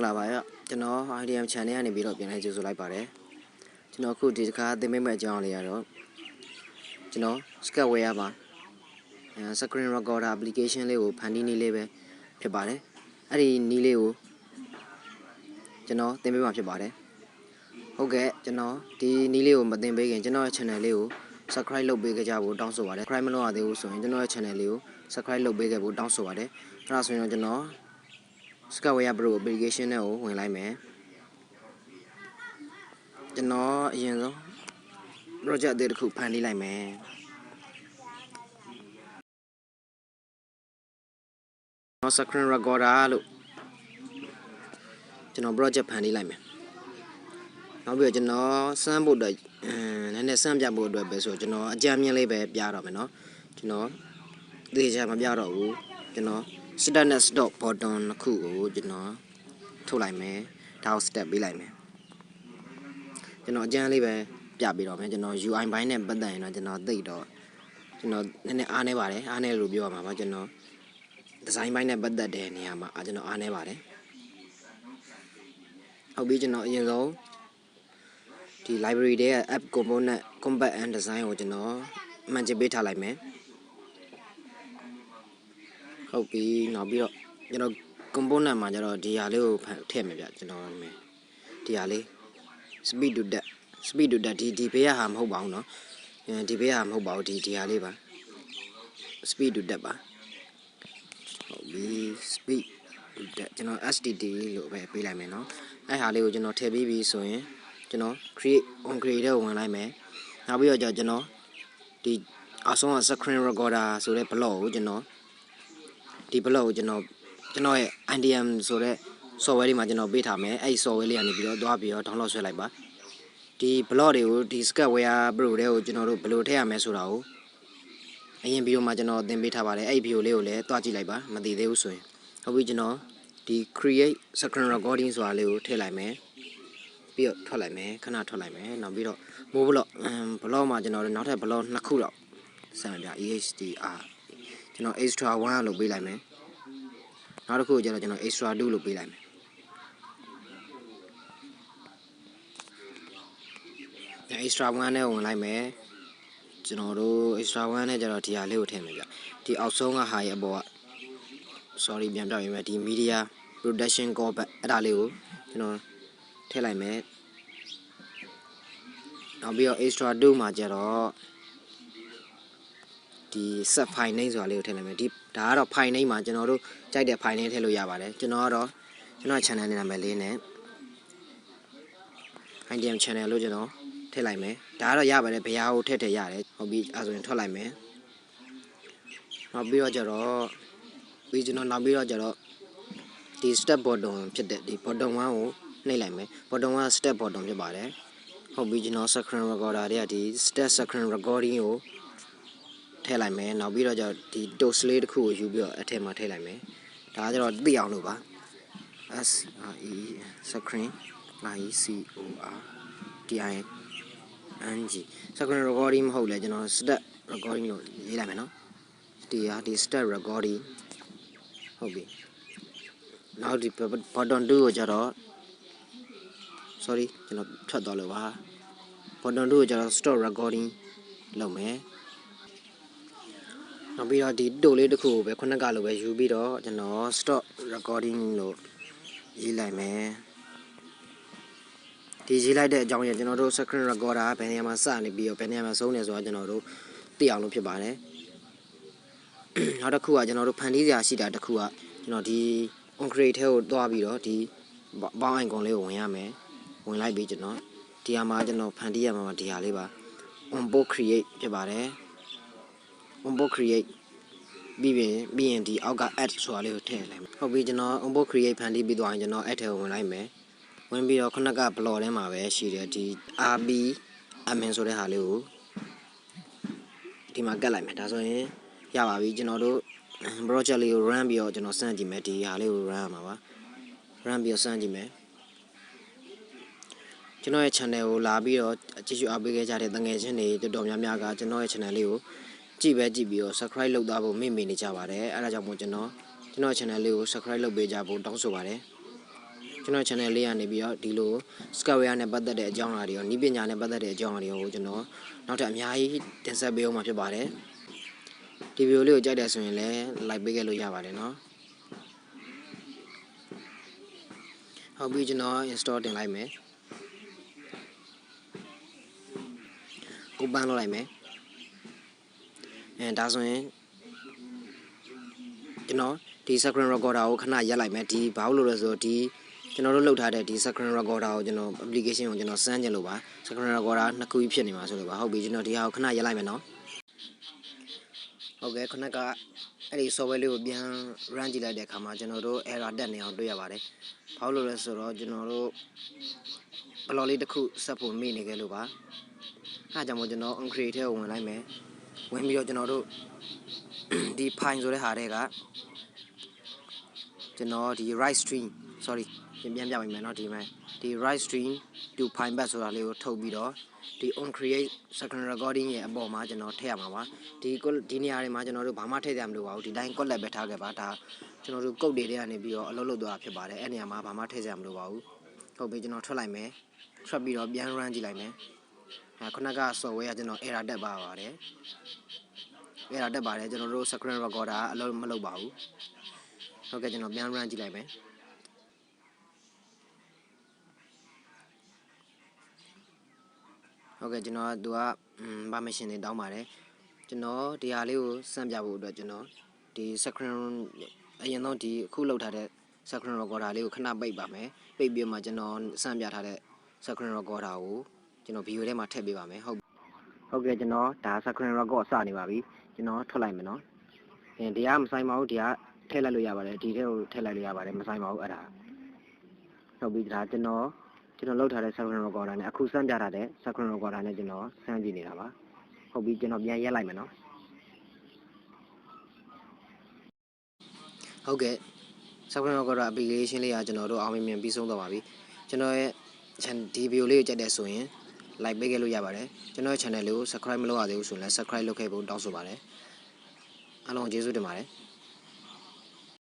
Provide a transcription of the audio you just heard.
Pixellab Channal IDM channel and video behind you like Pare. Channel could discard the member John Leo. Channel Sketchware Screen record application Leo Panini Leve Pebare. Ari Nileo Channel the member Pebare. Okay, Channel the Nileo but then begin Channel channel Leo. Subscribe low big job down so what criminal are the also in the channel Leo. Subscribe low big about down so what Transfer Channel. Sketchware bro obligation now when I may. Nó yên rồi, project để được pan đi lại mẹ. Nó screen record luôn, cho nó project pan đi lại mẹ. Nó bây giờ cho nó xem bộ đời, nên xem ra bộ đời bây giờ cho nó jam như lấy về bia rồi mẹ nó, cho nó đi ra mà bia rồi, cho nó student stop button nó khu cho nó thu lại mẹ, thao step đi lại mẹ. Cho nó jam lấy về bia bị rồi mẹ, cho nó UI bài này bắt đầu nó cho nó tự đó. Nó nên anh ấy bảo đấy, anh ấy review mà cho nó design bài này bắt đầu để này mà cho nó anh ấy bảo đấy, học biết cho nó như đó thì library đấy app component combat and design của cho nó mình chỉ biết thà lại mấy, học biết nó biết rồi, cho nó component mà cho nó đi hà lưu thêm mấy cho nó mấy, đi hà lưu speed do that thì bây giờ ham không bảo nó, thì bây giờ ham không bảo thì hà lưu ba speed do that ba. Speed cho nó STD lộ về bị lại mẹ nó ai hà liệu cho nó theo BB rồi cho nó create on create on lại mẹ nào bây giờ cho nó thì ở xong là screen recorder rồi đấy blow cho nó thì blow cho nó IDM rồi đấy software đi mà cho nó biết thà mẹ ai software liền thì bây giờ download xoay lại ba thì blow đều thì Sketchware bro đều cho nó blow theo mẹ số đâu anh video mà cho nó đem biết thà bà đấy ai video liệu lấy toa chỉ lại ba mà thì đều rồi không biết cho nó thì create screen recording rồi liệu theo lại mẹ biết thoát lại mẹ khả năng thoát lại mẹ nó biết rồi mua blog mà cho nó theo blog nó khu rồi sao là EHDR cho nó extra one lúc bị lại mẹ nó được khu cho nó extra two lúc bị lại mẹ extra one này còn lại mẹ cho nó đồ extra one này cho nó thì liệu thêm mẹ thì outside là high above sorry biếng biếng mẹ thì media production có bạn đã liệu cho nó theo lại mẹ nó bây giờ extra two mà cho nó thì set file này rồi liệu theo lại mẹ thì đã đó file này mà cho nó đâu chạy đẹp file này theo lối vào đấy cho nó channel này làm bài lên này IDM channel luôn cho nó theo lại mẹ đã đó ra bài đấy bây giờ theo ra đấy họ bị rồi thoát lại mẹ nó bây giờ cho nó bây giờ nó bây giờ cho nó thì step bottomဖြစ်တဲ့ဒီ bottom 1ကိုနှိပ်လိုက်မယ် bottom 1 step bottom ဖြစ်ပါတယ်ဟုတ်ပြီကျွန်တော် screen recorder တွေကဒီ step screen recording ကိုထည့်လိုက်မယ်နောက်ပြီးတော့ကျဒီ toast လေးတစ်ခုကိုယူပြီးတော့အထက်မှာထည့်လိုက်မယ်ဒါကကျတော့သိအောင်လို့ပါ S R E screen I C O R D I N G screen recording မဟုတ်လေကျွန်တော် step recording လို့ရေးလိုက်မယ်နော်ဒီ step recording ဟုတ်ပြီနောက်ဒီ button 2ကိုကျတော့ sorry ကျွန်တော်ဖြတ်သွားလို့ပါ button 2ကိုကျတော့ stop recording လုပ်မယ်နောက်ပြီးတော့ဒီတိုလေးတစ်ခုကိုပဲခုနကလိုပဲယူပြီးတော့ကျွန်တော် stop recording လို့ရေးလိုက်မယ်ဒီရေးလိုက်တဲ့အကြောင်းရကျွန်တော်တို့ screen recorder ဘယ်နေရာမှာစနေပြီးတော့ဘယ်နေရာမှာဆုံးနေဆိုတော့ကျွန်တော်တို့သိအောင်လို့ဖြစ်ပါတယ်နောက်တစ်ခုကကျွန်တော်တို့ဖန်တီးစရာရှိတာတစ်ခုကကျွန်တော်ဒီ on create ထဲကိုတွားပြီးတော့ဒီဘောင်း icon လေးကိုဝင်ရမယ်ဝင်လိုက်ပြီးကျွန်တော်ဒီဟာမှာကျွန်တော်ဖန်တီးရမှာဒီဟာလေးပါ on board create ဖြစ်ပါတယ် on board create ပြီးရင်ဒီအောက်က add ဆိုတာလေးကိုထည့်လိုက်မယ်ဟုတ်ပြီကျွန်တော် on board create ဖန်တီးပြီးသွားရင်ကျွန်တော် add ထဲကိုဝင်လိုက်မယ်ဝင်ပြီးတော့ခုနက blog ထဲမှာပဲရှိတယ်ဒီ RB admin ဆိုတဲ့ဟာလေးကိုဒီမှာကတ်လိုက်မယ်ဒါဆိုရင်ရပါပြီကျွန်တော်တို့project လေးကို run ပြီးတော့ကျွန်တော်စမ်းကြည့်မယ်ဒီဟာလေးကို run မှာပါ run ပြီးတော့စမ်းကြည့်မယ်ကျွန်တော်ရဲ့ channel ကိုလာပြီးတော့ကြည့်ရှုအားပေးခဲ့ကြတဲ့တငယ်ချင်းတွေတော်တော်များများကကျွန်တော်ရဲ့ channel လေးကိုကြည့်ပြီးတော့ subscribe လုပ်သားဖို့မေ့နေကြပါတယ်အဲဒါကြောင့်မို့ကျွန်တော်ရဲ့ channel လေးကို subscribe လုပ်ပေးကြဖို့တောင်းဆိုပါတယ် ကျွန်တော် channel လေးကနေပြီးတော့ဒီလို Sketchware နဲ့ပတ်သက်တဲ့အကြောင်းအရာတွေရောဤပညာနဲ့ပတ်သက်တဲ့အကြောင်းအရာတွေကိုကျွန်တော်နောက်ထပ်အများကြီးတင်ဆက်ပေးအောင်မှာဖြစ်ပါတယ်ဒီဗီဒီယိုလေးကိုကြိုက်တယ်ဆိုရင်လည်း like ပေးခဲ့လို့ရပါတယ်နော်ဟုတ်ပြီကျွန်တော် install တင်လိုက်မယ်open လုပ်လိုက်မယ်ဒါဆိုရင်ကျွန်တော်ဒီ screen recorder ကိုခဏရပ်လိုက်မယ်ဒီဘာလို့လဲဆိုတော့ဒီကျွန်တော်တို့လုပ်ထားတဲ့ဒီ screen recorder ကိုကျွန်တော် application ကိုကျွန်တော်စမ်းကြည့်လို့ပါ screen recorder နှစ်ခုဖြစ်နေမှာဆိုလို့ပါဟုတ်ပြီကျွန်တော်ဒီဟာကိုခဏရပ်လိုက်မယ်နော်ဟုတ်ကဲ့ခုနကအဲ့ဒီ software လေးကိုပြန် run ကြည့်လိုက်တဲ့အခါမှာကျွန်တော်တို့ error တက်နေအောင်တွေ့ရပါတယ်ဘာလို့လဲဆိုတော့ကျွန်တော်တို့ block လေးတစ်ခုဆက်ဖို့မေ့နေခဲ့လို့ပါအားကြောင့်မို့ကျွန်တော် on create ထဲကိုဝင်လိုက်မယ်ဝင်ပြီးတော့ကျွန်တော်တို့ဒီ file ဆိုတဲ့ဟာတွေကကျွန်တော်ဒီ right string sorry ပြန်ပြပါမယ်เนาะဒီမှာဒီ right string to file back ဆိုတာလေးကိုထုတ်ပြီးတော့ဒီ on create screen recording ရဲ့အပေါ်မှာကျွန်တော်ထည့်ရမှာပါဒီနေရာတွေမှာကျွန်တော်တို့ဘာမှထည့်ရမလို့ပါဘူးဒီတိုင်း collect ပဲထားခဲ့ပါဒါကျွန်တော်တို့ code တွေထဲကနေပြီးတော့အလုပ်လုပ်သွားတာဖြစ်ပါတယ်အဲ့နေရာမှာဘာမှထည့်ရမလို့ပါဘူးဟုတ်ပြီကျွန်တော်ထွက်လိုက်မယ်ထွက်ပြီးတော့ပြန် run ကြည့်လိုက်မယ်ခုနက software ကကျွန်တော် error တက်ပါပါတယ်error တက်ပါတယ်ကျွန်တော်တို့ screen recorder အလုပ်မလုပ်ပါဘူးဟုတ်ကဲ့ကျွန်တော်ပြန် run ကြည့်လိုက်မယ်ဟုတ်ကဲ့ကျွန်တော်သူကpermission တွေတောင်းပါတယ်ကျွန်တော်ဒီဟာလေးကိုစမ်းပြဖို့အတွက်ကျွန်တော်ဒီ screen အရင်ဆုံးဒီအခုလောက်ထားတဲ့ screen recorder လေးကိုခဏပိတ်ပါမယ်ပိတ်ပြီးမှကျွန်တော်စမ်းပြထားတဲ့ screen recorder ကိုကျွန်တော် video ထဲမှာထည့်ပေးပါမယ်ဟုတ်ကဲ့ကျွန်တော်ဒါ screen record စနေပါပြီကျွန်တော်ထွက်လိုက်မယ်နော်ဒီကမဆိုင်ပါဘူးဒီကထည့်လိုက်လို့ရပါတယ်ဒီထဲကိုထည့်လိုက်လို့ရပါတယ်မဆိုင်ပါဘူးအဲ့ဒါဟုတ်ပြီဒါကျွန်တော်လောက်ထားတဲ့ screen recorder နဲ့အခုစမ်းပြထားတဲ့ screen recorder နဲ့ကျွန်တော်စမ်းကြည့်နေတာပါဟုတ်ပြီကျွန်တော်ပြန်ရက်လိုက်မယ်နော်ဟုတ်ကဲ့ screen recorder application လေးကကျွန်တော်တို့အောင်မြင်ပြီးဆုံးသွားပါပြီကျွန်တော်ရဲ့ဒီဗီဒီယိုလေးကိုကြိုက်တယ်ဆိုရင် like ပေးခဲ့လို့ရပါတယ်ကျွန်တော်ရဲ့ channel လေးကို subscribe မလုပ်ရသေးဘူးဆိုရင်လည်း subscribe လုပ်ခဲ့ဖို့တောင်းဆိုပါတယ်အားလုံးကျေးဇူးတင်ပါတယ်